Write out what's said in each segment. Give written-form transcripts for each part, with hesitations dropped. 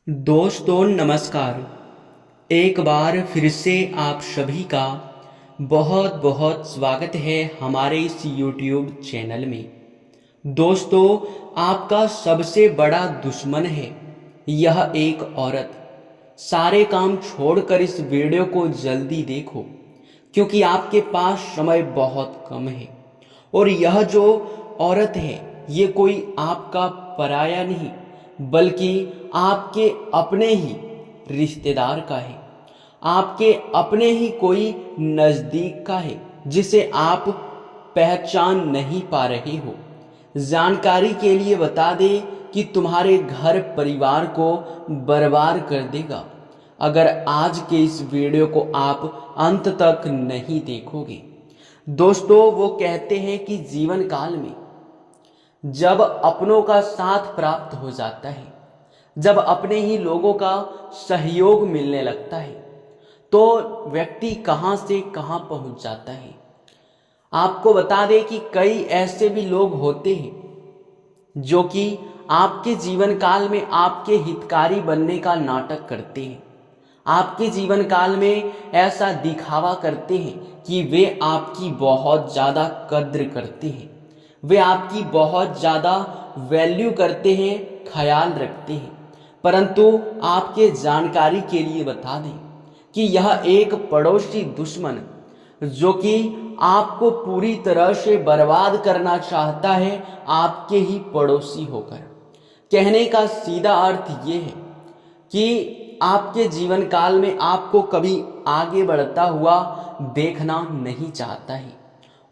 दोस्तों नमस्कार। एक बार फिर से आप सभी का बहुत बहुत स्वागत है हमारे इस YouTube चैनल में। दोस्तों, आपका सबसे बड़ा दुश्मन है यह एक औरत। सारे काम छोड़कर इस वीडियो को जल्दी देखो, क्योंकि आपके पास समय बहुत कम है। और यह जो औरत है, ये कोई आपका पराया नहीं, बल्कि आपके अपने ही रिश्तेदार का है, आपके अपने ही कोई नज़दीक का है, जिसे आप पहचान नहीं पा रहे हो। जानकारी के लिए बता दें कि तुम्हारे घर परिवार को बर्बाद कर देगा अगर आज के इस वीडियो को आप अंत तक नहीं देखोगे। दोस्तों, वो कहते हैं कि जीवन काल में जब अपनों का साथ प्राप्त हो जाता है, जब अपने ही लोगों का सहयोग मिलने लगता है, तो व्यक्ति कहां से कहां पहुंच जाता है। आपको बता दें कि कई ऐसे भी लोग होते हैं जो कि आपके जीवन काल में आपके हितकारी बनने का नाटक करते हैं। आपके जीवन काल में ऐसा दिखावा करते हैं कि वे आपकी बहुत ज़्यादा कद्र करते हैं, वे आपकी बहुत ज़्यादा वैल्यू करते हैं, ख्याल रखते हैं। परंतु आपके जानकारी के लिए बता दें कि यह एक पड़ोसी दुश्मन जो कि आपको पूरी तरह से बर्बाद करना चाहता है, आपके ही पड़ोसी होकर। कहने का सीधा अर्थ ये है कि आपके जीवन काल में आपको कभी आगे बढ़ता हुआ देखना नहीं चाहता है।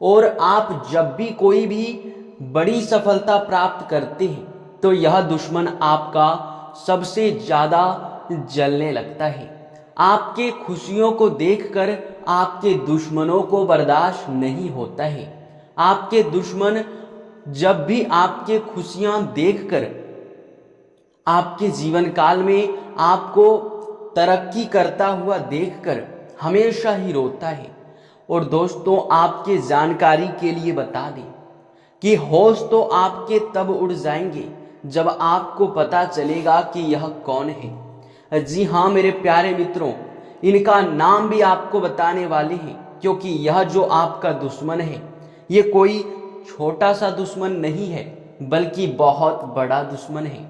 और आप जब भी कोई भी बड़ी सफलता प्राप्त करते हैं, तो यह दुश्मन आपका सबसे ज़्यादा जलने लगता है। आपके खुशियों को देखकर आपके दुश्मनों को बर्दाश्त नहीं होता है। आपके दुश्मन जब भी आपके खुशियां देखकर आपके जीवन काल में आपको तरक्की करता हुआ देखकर हमेशा ही रोता है। और दोस्तों, आपके जानकारी के लिए बता दें कि होश तो आपके तब उड़ जाएंगे जब आपको पता चलेगा कि यह कौन है। जी हाँ मेरे प्यारे मित्रों, इनका नाम भी आपको बताने वाले हैं, क्योंकि यह जो आपका दुश्मन है, ये कोई छोटा सा दुश्मन नहीं है, बल्कि बहुत बड़ा दुश्मन है।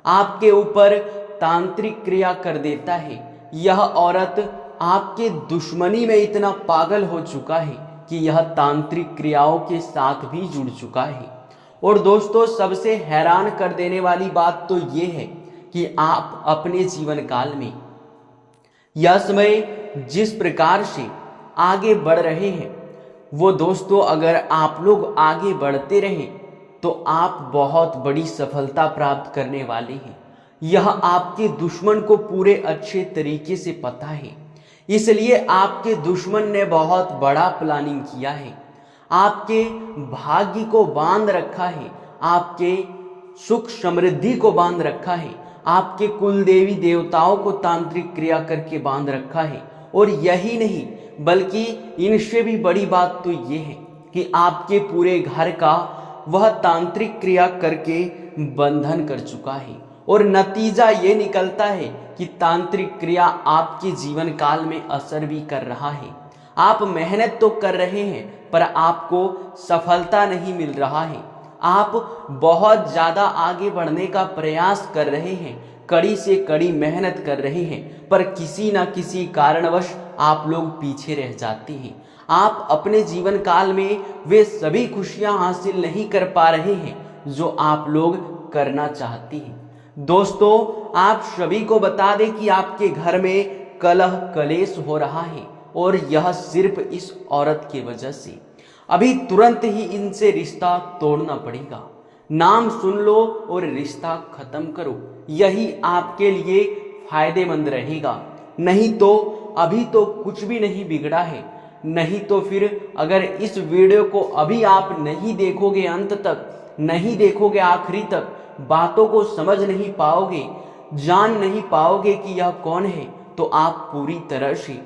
आपके ऊपर तांत्रिक क्रिया कर देता है। यह औरत आपके दुश्मनी में इतना पागल हो चुका है कि यह तांत्रिक क्रियाओं के साथ भी जुड़ चुका है। और दोस्तों, सबसे हैरान कर देने वाली बात तो ये है कि आप अपने जीवन काल में यह समय जिस प्रकार से आगे बढ़ रहे हैं, वो दोस्तों अगर आप लोग आगे बढ़ते रहें तो आप बहुत बड़ी सफलता प्राप्त करने वाले हैं। यह आपके दुश्मन को पूरे अच्छे तरीके से पता है, इसलिए आपके दुश्मन ने बहुत बड़ा प्लानिंग किया है। आपके भाग्य को बांध रखा है, आपके सुख समृद्धि को बांध रखा है, आपके कुल देवी देवताओं को तांत्रिक क्रिया करके बांध रखा है। और यही नहीं, बल्कि इनसे भी बड़ी बात तो ये है कि आपके पूरे घर का वह तांत्रिक क्रिया करके बंधन कर चुका है। और नतीजा ये निकलता है कि तांत्रिक क्रिया आपके जीवन काल में असर भी कर रहा है। आप मेहनत तो कर रहे हैं, पर आपको सफलता नहीं मिल रहा है। आप बहुत ज़्यादा आगे बढ़ने का प्रयास कर रहे हैं, कड़ी से कड़ी मेहनत कर रहे हैं, पर किसी न किसी कारणवश आप लोग पीछे रह जाते हैं। आप अपने जीवन काल में वे सभी खुशियां हासिल नहीं कर पा रहे हैं जो आप लोग करना चाहते हैं। दोस्तों, आप सभी को बता दें कि आपके घर में कलह कलेश हो रहा है, और यह सिर्फ इस औरत की वजह से। अभी तुरंत ही इनसे रिश्ता तोड़ना पड़ेगा। नाम सुन लो और रिश्ता खत्म करो, यही आपके लिए फायदेमंद रहेगा। नहीं तो अभी तो कुछ भी नहीं बिगड़ा है। नहीं तो फिर अगर इस वीडियो को अभी आप नहीं देखोगे, अंत तक नहीं देखोगे, आखिरी तक बातों को समझ नहीं पाओगे, जान नहीं पाओगे कि यह कौन है, तो आप पूरी तरह से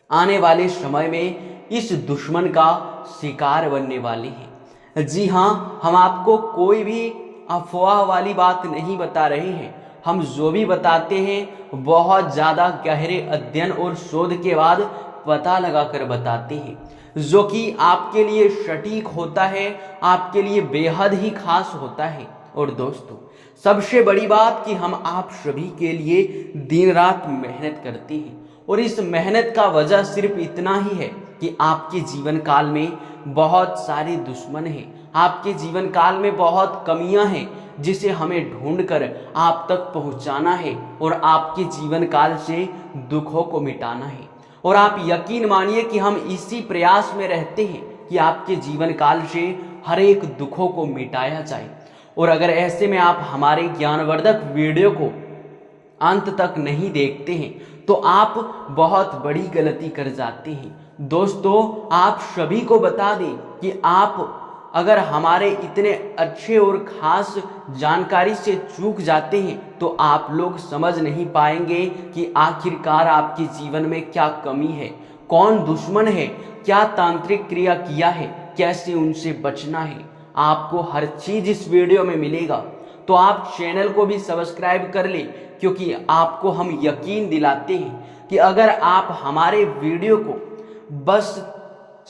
आने वाले समय में इस दुश्मन का शिकार बनने वाले हैं। जी हाँ, हम आपको कोई भी अफवाह वाली बात नहीं बता रहे हैं, हम जो भी बताते हैं बहुत ज़्यादा गहरे अध्ययन और शोध के बाद पता लगाकर बताते हैं, जो कि आपके लिए सटीक होता है, आपके लिए बेहद ही खास होता है। और दोस्तों, सबसे बड़ी बात कि हम आप सभी के लिए दिन रात मेहनत करते हैं, और इस मेहनत का वजह सिर्फ इतना ही है कि आपके जीवन काल में बहुत सारे दुश्मन हैं, आपके जीवन काल में बहुत कमियां हैं जिसे हमें ढूंढकर आप तक पहुंचाना है और आपके जीवन काल से दुखों को मिटाना है। और आप यकीन मानिए कि हम इसी प्रयास में रहते हैं कि आपके जीवन काल से हर एक दुखों को मिटाया जाए। और अगर ऐसे में आप हमारे ज्ञानवर्धक वीडियो को अंत तक नहीं देखते हैं तो आप बहुत बड़ी गलती कर जाते हैं। दोस्तों, आप सभी को बता दें कि आप अगर हमारे इतने अच्छे और खास जानकारी से चूक जाते हैं तो आप लोग समझ नहीं पाएंगे कि आखिरकार आपके जीवन में क्या कमी है, कौन दुश्मन है, क्या तांत्रिक क्रिया किया है, कैसे उनसे बचना है। आपको हर चीज इस वीडियो में मिलेगा, तो आप चैनल को भी सब्सक्राइब कर ले, क्योंकि आपको हम यकीन दिलाते हैं कि अगर आप हमारे वीडियो को बस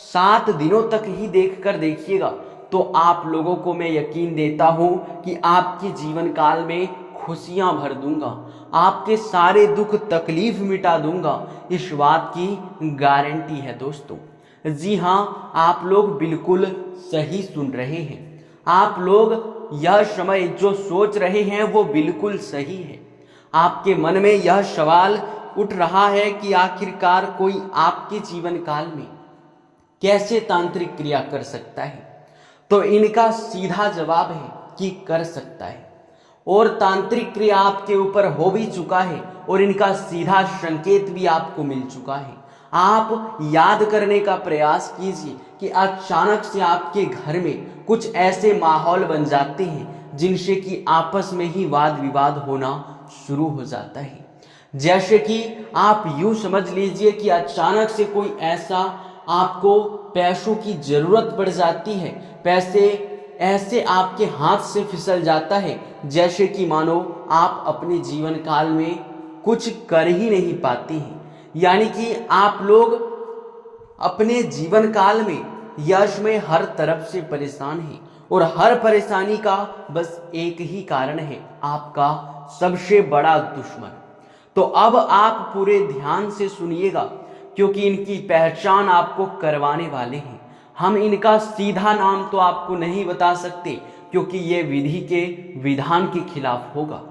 7 दिनों तक ही देखकर देखिएगा तो आप लोगों को मैं यकीन देता हूं कि आपके जीवन काल में खुशियां भर दूंगा, आपके सारे दुख तकलीफ मिटा दूंगा। इस बात की गारंटी है दोस्तों। जी हाँ, आप लोग बिल्कुल सही सुन रहे हैं। आप लोग यह समय जो सोच रहे हैं वो बिल्कुल सही है। आपके मन में यह सवाल उठ रहा है कि आखिरकार कोई आपके जीवन काल में कैसे तांत्रिक क्रिया कर सकता है, तो इनका सीधा जवाब है कि कर सकता है। और तांत्रिक क्रिया आपके ऊपर हो भी चुका है और इनका सीधा संकेत भी आपको मिल चुका है। आप याद करने का प्रयास कीजिए कि अचानक से आपके घर में कुछ ऐसे माहौल बन जाते हैं जिनसे कि आपस में ही वाद विवाद होना शुरू हो जाता है। जैसे कि आप यूं समझ लीजिए कि अचानक से कोई ऐसा आपको पैसों की जरूरत पड़ जाती है, पैसे ऐसे आपके हाथ से फिसल जाता है जैसे कि मानो आप अपने जीवन काल में कुछ कर ही नहीं पाते हैं। यानी कि आप लोग अपने जीवन काल में यश में हर तरफ से परेशान हैं, और हर परेशानी का बस एक ही कारण है, आपका सबसे बड़ा दुश्मन। तो अब आप पूरे ध्यान से सुनिएगा, क्योंकि इनकी पहचान आपको करवाने वाले हैं। हम इनका सीधा नाम तो आपको नहीं बता सकते, क्योंकि ये विधि के विधान के खिलाफ होगा।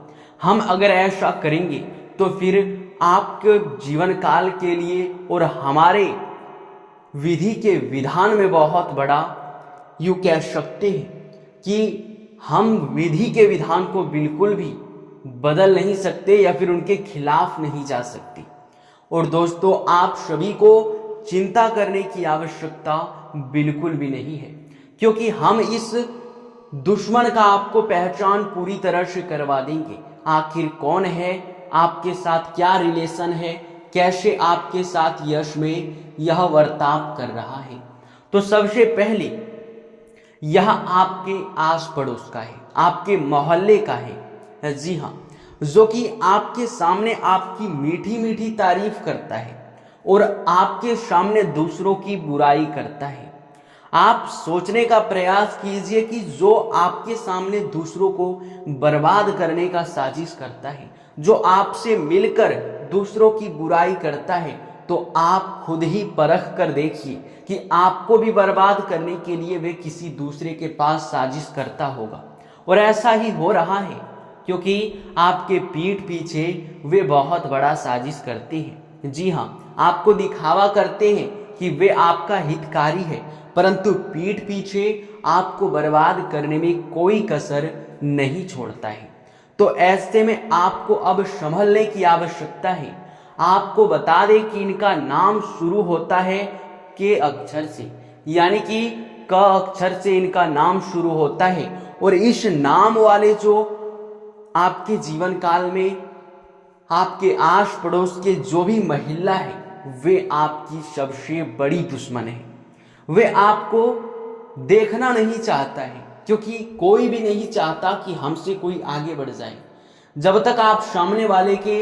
हम अगर ऐसा करेंगे तो फिर आपके जीवन काल के लिए और हमारे विधि के विधान में बहुत बड़ा, यूं कह सकते हैं कि हम विधि के विधान को बिल्कुल भी बदल नहीं सकते या फिर उनके खिलाफ नहीं जा सकते। और दोस्तों, आप सभी को चिंता करने की आवश्यकता बिल्कुल भी नहीं है, क्योंकि हम इस दुश्मन का आपको पहचान पूरी तरह से करवा देंगे। आखिर कौन है, आपके साथ क्या रिलेशन है, कैसे आपके साथ यश में यह वर्ताव कर रहा है। तो सबसे पहले यह आपके आस पड़ोस का है, आपके मोहल्ले का है। जी हाँ, जो कि आपके सामने आपकी मीठी मीठी तारीफ करता है और आपके सामने दूसरों की बुराई करता है। आप सोचने का प्रयास कीजिए कि जो आपके सामने दूसरों को बर्बाद करने का साजिश करता है, जो आपसे मिलकर दूसरों की बुराई करता है, तो आप खुद ही परख कर देखिए कि आपको भी बर्बाद करने के लिए वे किसी दूसरे के पास साजिश करता होगा। और ऐसा ही हो रहा है, क्योंकि आपके पीठ पीछे वे बहुत बड़ा साजिश करते हैं। जी हाँ, आपको दिखावा करते हैं कि वे आपका हितकारी है, परंतु पीठ पीछे आपको बर्बाद करने में कोई कसर नहीं छोड़ता है। तो ऐसे में आपको अब संभलने की आवश्यकता है। आपको बता दें कि इनका नाम शुरू होता है के अक्षर से, यानी कि क अक्षर से इनका नाम शुरू होता है। और इस नाम वाले जो आपके जीवन काल में आपके आस पड़ोस के जो भी महिला है, वे आपकी सबसे बड़ी दुश्मन है। वे आपको देखना नहीं चाहता है, क्योंकि कोई भी नहीं चाहता कि हमसे कोई आगे बढ़ जाए। जब तक आप सामने वाले के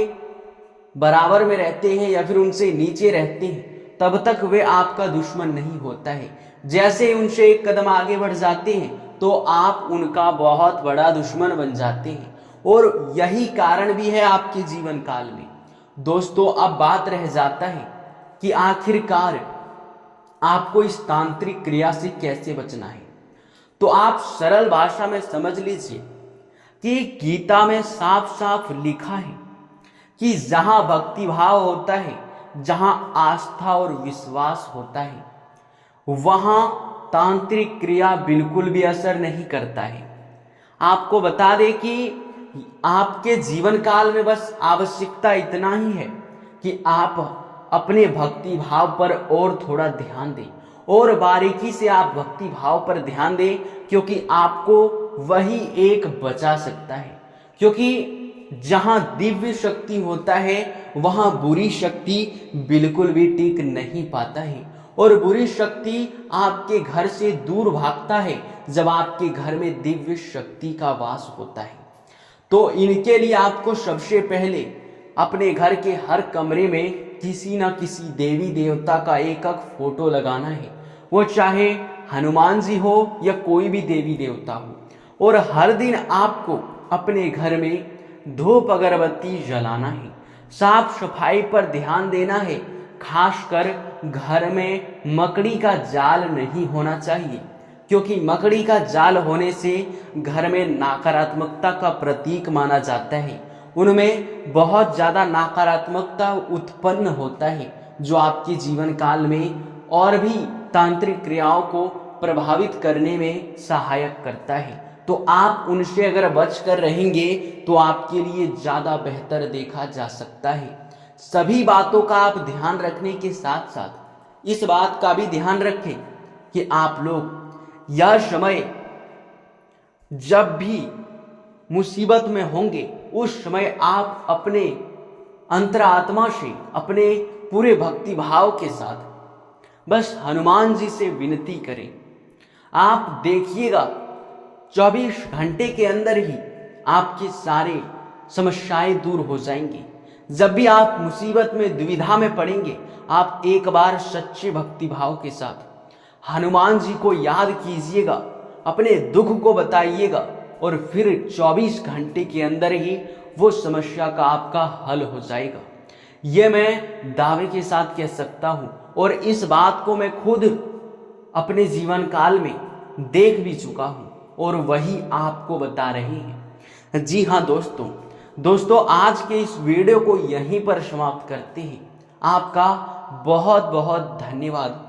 बराबर में रहते हैं या फिर उनसे नीचे रहते हैं तब तक वे आपका दुश्मन नहीं होता है। जैसे ही उनसे एक कदम आगे बढ़ जाते हैं तो आप उनका बहुत बड़ा दुश्मन बन जाते हैं, और यही कारण भी है आपके जीवन काल में। दोस्तों, अब बात रह जाता है कि आखिरकार आपको इस तांत्रिक क्रिया से कैसे बचना है। तो आप सरल भाषा में समझ लीजिए कि गीता में साफ साफ लिखा है कि जहां भक्ति भाव होता है, जहां आस्था और विश्वास होता है, वहां तांत्रिक क्रिया बिल्कुल भी असर नहीं करता है। आपको बता दें कि आपके जीवन काल में बस आवश्यकता इतना ही है कि आप अपने भक्ति भाव पर और थोड़ा ध्यान दें, और बारीकी से आप भक्ति भाव पर ध्यान दें, क्योंकि आपको वही एक बचा सकता है। क्योंकि जहां दिव्य शक्ति होता है वहां बुरी शक्ति बिल्कुल भी टिक नहीं पाता है, और बुरी शक्ति आपके घर से दूर भागता है जब आपके घर में दिव्य शक्ति का वास होता है। तो इनके लिए आपको सबसे पहले अपने घर के हर कमरे में किसी ना किसी देवी देवता का एक फोटो लगाना है, वो चाहे हनुमान जी हो या कोई भी देवी देवता हो। और हर दिन आपको अपने घर में धूप अगरबत्ती जलाना है, साफ सफाई पर ध्यान देना है। खासकर घर में मकड़ी का जाल नहीं होना चाहिए, क्योंकि मकड़ी का जाल होने से घर में नकारात्मकता का प्रतीक माना जाता है। उनमें बहुत ज़्यादा नकारात्मकता उत्पन्न होता है, जो आपके जीवन काल में और भी तांत्रिक क्रियाओं को प्रभावित करने में सहायक करता है। तो आप उनसे अगर बच कर रहेंगे तो आपके लिए ज़्यादा बेहतर देखा जा सकता है। सभी बातों का आप ध्यान रखने के साथ साथ इस बात का भी ध्यान रखें कि आप लोग यह समय जब भी मुसीबत में होंगे उस समय आप अपने अंतरात्मा से, अपने पूरे भक्ति भाव के साथ बस हनुमान जी से विनती करें। आप देखिएगा 24 घंटे के अंदर ही आपकी सारी समस्याएं दूर हो जाएंगी। जब भी आप मुसीबत में, दुविधा में पड़ेंगे, आप एक बार सच्चे भक्ति भाव के साथ हनुमान जी को याद कीजिएगा, अपने दुख को बताइएगा, और फिर 24 घंटे के अंदर ही वो समस्या का आपका हल हो जाएगा। ये मैं दावे के साथ कह सकता हूँ, और इस बात को मैं खुद अपने जीवन काल में देख भी चुका हूँ, और वही आपको बता रहे हैं। जी हाँ दोस्तों, आज के इस वीडियो को यहीं पर समाप्त करते हैं। आपका बहुत बहुत धन्यवाद।